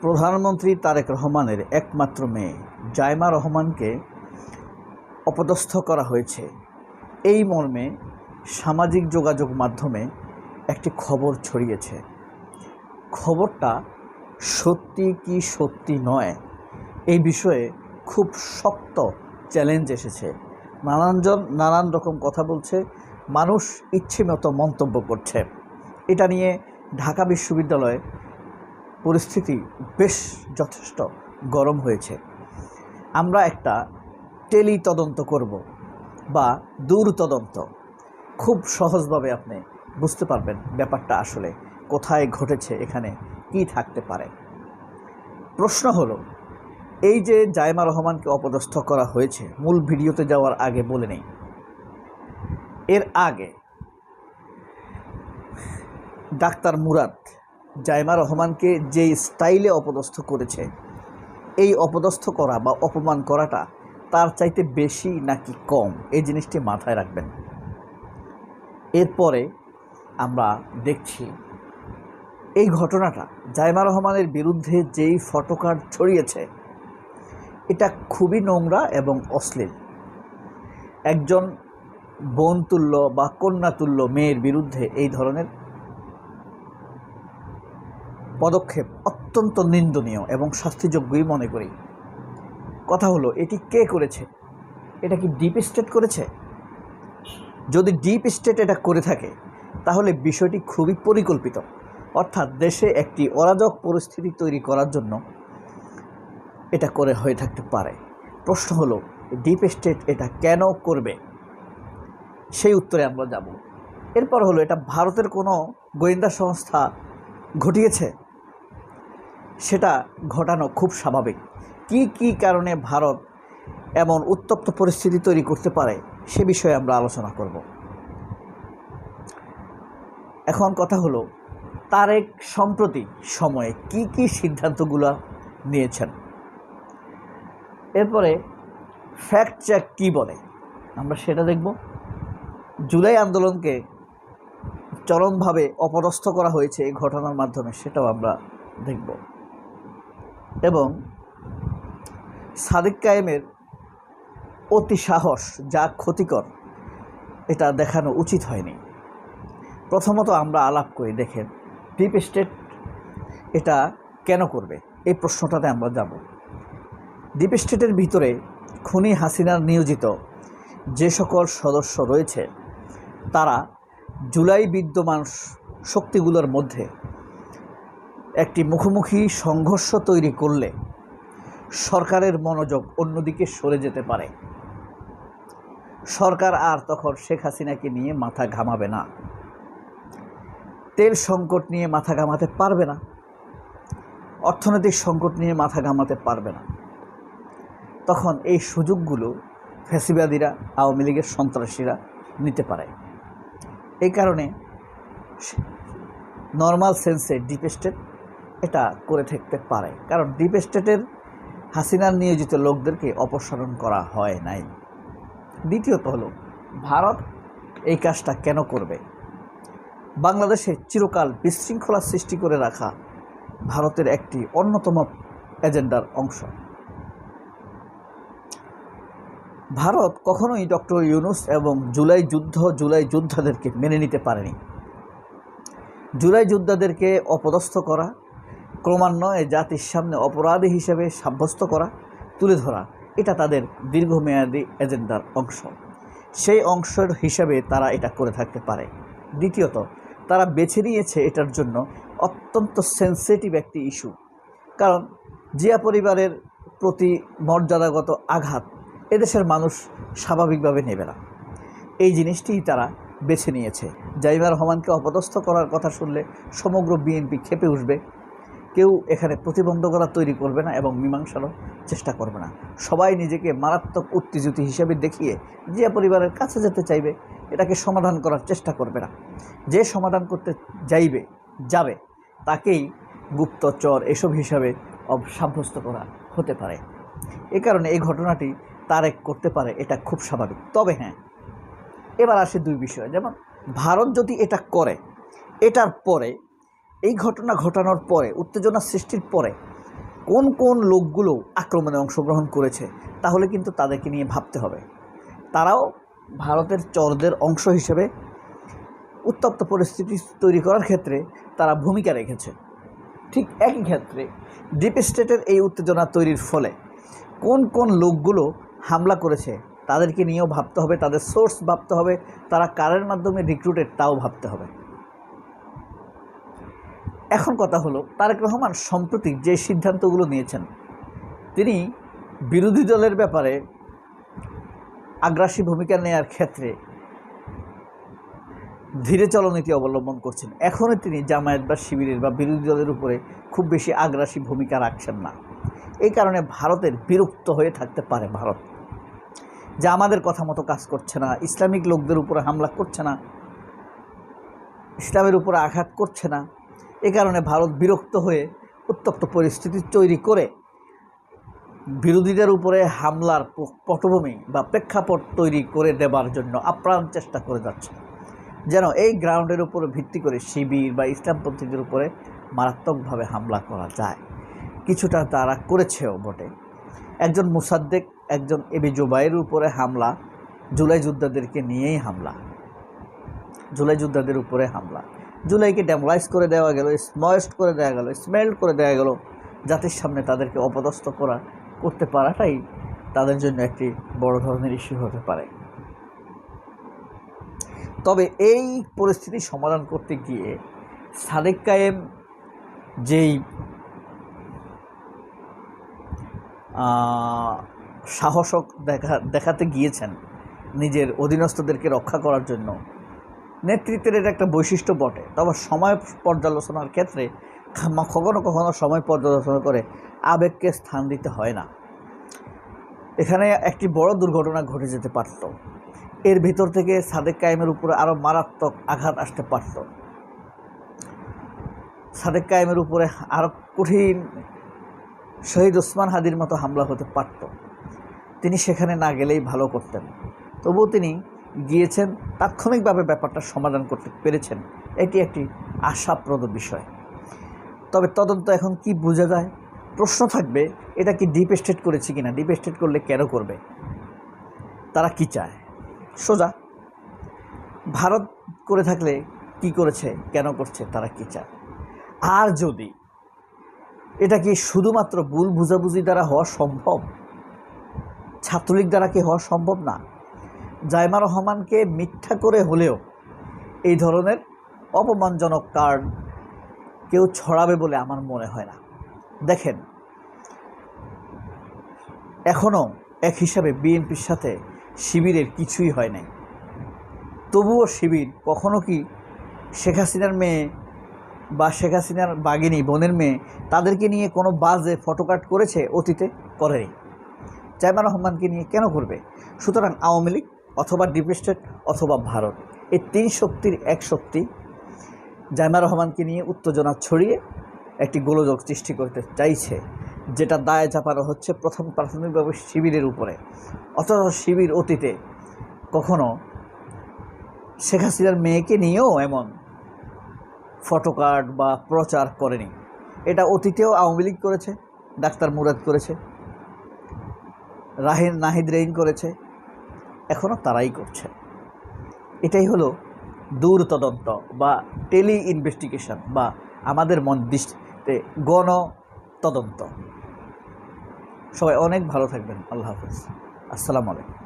প্রধানমন্ত্রী তারেক রহমানের একমাত্র মেয়ে জাইমা রহমানকে অপদস্থ করা হয়েছে, এই মর্মে সামাজিক যোগাযোগ মাধ্যমে একটি খবর ছড়িয়েছে। খবরটা সত্যি কি সত্যি নয়, এই বিষয়ে খুব শক্ত চ্যালেঞ্জ এসেছে। নানানজন নানান রকম কথা বলছে, মানুষ ইচ্ছেমতো মন্তব্য করছে। এটা নিয়ে ঢাকা বিশ্ববিদ্যালয়ে পরিস্থিতি বেশ যথেষ্ট গরম হয়েছে। আমরা একটা টেলি তদন্ত করব বা দূর তদন্ত, খুব সহজভাবে আপনি বুঝতে পারবেন ব্যাপারটা আসলে কোথায় ঘটেছে, এখানে কি থাকতে পারে। প্রশ্ন হলো, এই যে জাইমা রহমানকে অপদস্থ করা হয়েছে, মূল ভিডিওতে যাওয়ার আগে বলে নেই, এর আগে ডাক্তার মুরাদ জাইমা রহমানকে যে স্টাইলে অপদস্থ করেছে, এই অপদস্থ করা বা অপমান করাটা তার চাইতে বেশি নাকি কম, এই জিনিসটি মাথায় রাখবেন। এরপরে আমরা দেখছি এই ঘটনাটা জাইমা রহমানের বিরুদ্ধে যেই ফটোকার্ড ছড়িয়েছে, এটা খুবই নোংরা এবং অশ্লীল। একজন বোনতুল্য বা কন্যাতুল্য মেয়ের বিরুদ্ধে এই ধরনের পদক্ষেপ অত্যন্ত নিন্দনীয় এবং শাস্তিযোগ্যই মনে করি। কথা হলো, এটি কে করেছে? এটা কি ডিপ স্টেট করেছে? যদি ডিপ স্টেট এটা করে থাকে, তাহলে বিষয়টি খুবই পরিকল্পিত, অর্থাৎ দেশে একটি অরাজক পরিস্থিতি তৈরি করার জন্য এটা করে হয়ে থাকতে পারে। প্রশ্ন হলো, ডিপ স্টেট এটা কেন করবে? সেই উত্তরে আমরা যাব। এরপর হলো, এটা ভারতের কোনো গোয়েন্দা সংস্থা ঘটিয়েছে? সেটা ঘটানো খুব স্বাভাবিক। কি কারণে ভারত এমন উত্তপ্ত পরিস্থিতি তৈরি করতে পারে, সে বিষয়ে আমরা আলোচনা করব। এখন কথা হলো, তারেক সম্প্রতি সময়ে কি সিদ্ধান্তগুলো নিয়েছেন। এরপরে ফ্যাক্ট চেক কী বলে, আমরা সেটা দেখব। জুলাই আন্দোলনকে চরমভাবে অপদস্থ করা হয়েছে এই ঘটনার মাধ্যমে, সেটাও আমরা দেখব। এবং সাদিক কায়েমের অতি সাহস যা ক্ষতিকর, এটা দেখানো উচিত হয়নি। প্রথমত আমরা আলাপ করি, দেখেন ডিপ স্টেট এটা কেন করবে, এই প্রশ্নটাতে আমরা যাব। ডিপ স্টেটের ভিতরে খুনি হাসিনার নিয়োজিত যে সকল সদস্য রয়েছে, তারা জুলাই বিদ্যমান শক্তিগুলোর মধ্যে একটি মুখোমুখি সংঘর্ষ তৈরি করলে সরকারের মনোযোগ অন্যদিকে সরে যেতে পারে। সরকার আর তখন শেখ হাসিনাকে নিয়ে মাথা ঘামাবে না, তেল সংকট নিয়ে মাথা ঘামাতে পারবে না, অর্থনৈতিক সংকট নিয়ে মাথা ঘামাতে পারবে না। তখন এই সুযোগগুলো ফ্যাসিবাদীরা, আওয়ামী লীগের সন্ত্রাসীরা নিতে পারে। এই কারণে নর্মাল সেন্সে ডিপ স্টেট এটা করে থাকতে পারে, কারণ ডিপ স্টেটের হাসিনার নিয়োজিত লোকদেরকে অপসারণ করা হয় নাই। দ্বিতীয়ত হলো, ভারত এই কাজটা কেন করবে? বাংলাদেশে চিরকাল বিশৃঙ্খলা সৃষ্টি করে রাখা ভারতের একটি অন্যতম এজেন্ডার অংশ। ভারত কখনোই ডক্টর ইউনূস এবং জুলাই যোদ্ধাদেরকে মেনে নিতে পারেনি। জুলাই যোদ্ধাদেরকে অপদস্থ করা, ক্রমান্বয়ে জাতির সামনে অপরাধী হিসেবে সাব্যস্ত করা, তুলে ধরা, এটা তাদের দীর্ঘমেয়াদী এজেন্ডার অংশ। সেই অংশের হিসাবে তারা এটা করে থাকতে পারে। দ্বিতীয়ত, তারা বেছে নিয়েছে এটার জন্য অত্যন্ত সেন্সিটিভ একটি ইস্যু, কারণ জিয়া পরিবারের প্রতি মর্যাদাগত আঘাত এদেশের মানুষ স্বাভাবিকভাবে নেবে না। এই জিনিসটিই তারা বেছে নিয়েছে। জাইমা রহমানকে অপদস্থ করার কথা শুনলে সমগ্র বিএনপি ক্ষেপে উঠবে, কেউ এখানে প্রতিবন্ধকতা তৈরি করবে না এবং মীমাংসারও চেষ্টা করবে না। সবাই নিজেকে মারাত্মক উত্তেজিত হিসেবে দেখিয়ে জিয়া পরিবারের কাছে যেতে চাইবে, এটাকে সমাধান করার চেষ্টা করবে না। যে সমাধান করতে যাবে তাকেই গুপ্তচর এসব হিসাবে সাব্যস্ত করা হতে পারে। এ কারণে এই ঘটনাটি তারেক করতে পারে, এটা খুব স্বাভাবিক। তবে হ্যাঁ, এবার আসে দুই বিষয়। যেমন ভারত যদি এটা করে, এটার পরে এই ঘটনা ঘটানোর পরে, উত্তেজনা সৃষ্টির পরে কোন কোন লোকগুলো আক্রমণে অংশগ্রহণ করেছে, তাহলে কিন্তু তাদেরকে নিয়ে ভাবতে হবে। তারাও ভারতের চরদের অংশ হিসেবে উত্তপ্ত পরিস্থিতি তৈরি করার ক্ষেত্রে তারা ভূমিকা রেখেছে। ঠিক একই ক্ষেত্রে ডিপ স্টেটের এই উত্তেজনা তৈরির ফলে কোন কোন লোকগুলো হামলা করেছে তাদেরকে নিয়েও ভাবতে হবে, তাদের সোর্স ভাবতে হবে, তারা কারের মাধ্যমে রিক্রুটেড তাও ভাবতে হবে। এখন কথা হলো, তারেক রহমান সম্প্রতি যে সিদ্ধান্তগুলো নিয়েছেন, তিনি বিরোধী দলের ব্যাপারে আগ্রাসী ভূমিকা নেওয়ার ক্ষেত্রে ধীরে চলনীতি অবলম্বন করছেন। এখনও তিনি জামায়াত বা শিবিরের বা বিরোধী দলের উপরে খুব বেশি আগ্রাসী ভূমিকা রাখছেন না। এই কারণে ভারতের বিরক্ত হয়ে থাকতে পারে ভারত, যে আমাদের কথা মতো কাজ করছে না, ইসলামিক লোকদের উপরে হামলা করছে না, ইসলামের উপরে আঘাত করছে না। এ কারণে ভারত বিরক্ত হয়ে উত্তপ্ত পরিস্থিতি তৈরি করে বিরোধীদের উপরে হামলার পটভূমি বা প্রেক্ষাপট তৈরি করে দেবার জন্য আপ্রাণ চেষ্টা করে যাচ্ছে, যেন এই গ্রাউন্ডের উপরে ভিত্তি করে শিবির বা ইসলামপন্থীদের উপরে মারাত্মকভাবে হামলা করা যায়। কিছুটা তারা করেছেও বটে। একজন মুসাদ্দেক, একজন এবি জুবাইরের উপরে হামলা, জুলাই যোদ্ধাদেরকে নিয়েই হামলা, জুলাই যোদ্ধাদের উপরে হামলা, জুলাইকে ডেমোলাইজ করে দেওয়া গেল, স্ময়েস্ট করে দেওয়া গেল, স্মেল্ট করে দেওয়া গেল। জাতির সামনে তাদেরকে অপদস্থ করতে পারাটাই তাদের জন্য একটি বড় ধরনের ইস্যু হতে পারে। তবে এই পরিস্থিতি সমাধান করতে গিয়ে সাদেক কায়েম যেই সাহস দেখাতে গিয়েছেন নিজের অধীনস্থদেরকে রক্ষা করার জন্য, নেতৃত্বের এটা একটা বৈশিষ্ট্য বটে। তবে সময় পর্যালোচনার ক্ষেত্রে কখনো কখনো সময় পর্যালোচনা করে আবেগকে স্থান দিতে হয় না। এখানে একটি বড় দুর্ঘটনা ঘটে যেতে পারত, এর ভিতর থেকে সাদেক কায়েমের উপরে আরও মারাত্মক আঘাত আসতে পারত, সাদেক কায়েমের উপরে আরও কঠিন শহীদ ওসমান হাদির মতো হামলা হতে পারত। তিনি সেখানে না গেলেই ভালো করতেন, তবুও তিনি গিয়েছেন, তাৎক্ষণিকভাবে ব্যাপারটা সমাধান করতে পেরেছেন। এটি একটি আশাপ্রদ বিষয়। তবে তদন্ত এখন কি বোঝা যায়? প্রশ্ন থাকবে, এটা কি ডিপ স্টেট করেছে কিনা, ডিপ স্টেট করলে কেন করবে, তারা কি চায়? সোজা, ভারত করে থাকলে কি করেছে, কেন করছে, তারা কি চায়? আর যদি এটা কি শুধুমাত্র ভুল বুঝাবুঝি দ্বারা হওয়া সম্ভব, ছাত্রলীগ দ্বারা কি হওয়া সম্ভব না? জাইমা রহমানকে মিথ্যা করে হলেও এই ধরনের অপমানজনক কার্ড কেউ ছড়াবে বলে আমার মনে হয় না। দেখেন, এখনও এক হিসাবে বিএনপির সাথে শিবিরের কিছুই হয় নাই, তবুও শিবির কখনো কি শেখ হাসিনার মেয়ে বা শেখ হাসিনার বাগিনী বোনের মেয়ে তাদেরকে নিয়ে কোনো বাজে ফটোকাট করেছে? অতীতে করেনি। জাইমা রহমানকে নিয়ে কেন করবে? সুতরাং আওয়ামী লীগ অথবা ডিপ স্টেট অথবা ভারত, এই তিন শক্তির এক শক্তি জাইমা রহমানকে নিয়ে উত্তেজনা ছড়িয়ে একটি গোলযোগ সৃষ্টি করতে চাইছে, যেটা দায় চাপানো হচ্ছে প্রাথমিকভাবে শিবিরের উপরে। অথচ শিবির অতীতে কখনো শেখ হাসিনার মেয়েকে নিয়েও এমন ফটোকার্ড বা প্রচার করেনি। এটা অতীতেও আওয়ামী লীগ করেছে, ডাক্তার মুরাদ করেছে, নাহিদ রেইন করেছে, এখনও তারাই করছে। এটাই হলো দূর তদন্ত বা টেলি ইনভেস্টিগেশন বা আমাদের দৃষ্টিতে গণ তদন্ত। সবাই অনেক ভালো থাকবেন। আল্লাহ হাফেজ। আসসালামু আলাইকুম।